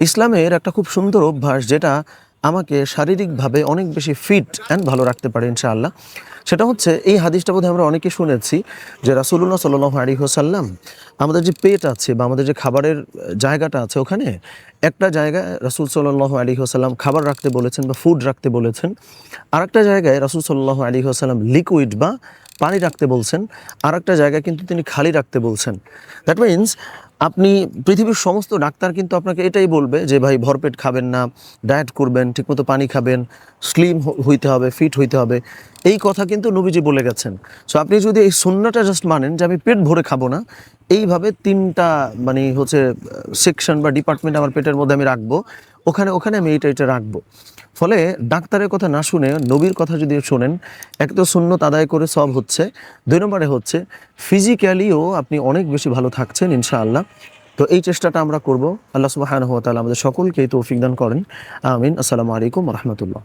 ইসলামের একটা খুব সুন্দর অভ্যাস যেটা আমাকে শারীরিকভাবে অনেক বেশি ফিট অ্যান্ড ভালো রাখতে পারে ইনশাআল্লাহ। সেটা হচ্ছে এই হাদিসটা বোধহয় আমরা অনেকে শুনেছি যে রাসূলুল্লাহ সাল্লাল্লাহু আলাইহি ওয়াসাল্লাম আমাদের যে পেট আছে বা আমাদের যে খাবারের জায়গাটা আছে ওখানে একটা জায়গায় রাসূল সাল্লাল্লাহু আলাইহি ওয়াসাল্লাম খাবার রাখতে বলেছেন বা ফুড রাখতে বলেছেন। আরেকটা জায়গায় রাসূল সাল্লাল্লাহু আলাইহি ওয়াসাল্লাম লিকুইড বা পানি রাখতে বলছেন। আরেকটা জায়গায় কিন্তু তিনি খালি রাখতে বলছেন। দ্যাট মিনস আপনি পৃথিবীর সমস্ত ডাক্তার কিন্তু আপনাকে এটাই বলবে যে ভাই ভরপেট খাবেন না, ডায়েট করবেন, ঠিকমতো পানি খাবেন, স্লিম হইতে হবে, ফিট হইতে হবে। এই কথা কিন্তু নবীজি বলে গেছেন। সো আপনি যদি এই সুন্নাহটা জাস্ট মানেন যে আমি পেট ভরে খাবো না, এইভাবে ৩টা মানে হচ্ছে সেকশন বা ডিপার্টমেন্ট আমার পেটের মধ্যে আমি রাখবো, ওখানে ওখানে আমি এটা রাখবো। ফলে ডাক্তারের কথা না শুনে নবীর কথা যদি শোনেন, এক তো সুন্নত আদায় করে সব হচ্ছে, ২ নম্বরে হচ্ছে ফিজিক্যালিও আপনি অনেক বেশি ভালো থাকছেন ইনশাআল্লাহ। তো এই চেষ্টাটা আমরা করব। আল্লাহ সুবহানাহু ওয়া তাআলা আমাদের সকলকেই তৌফিক দান করেন। আমিন। আসসালামু আলাইকুম ওয়া রাহমাতুল্লাহ।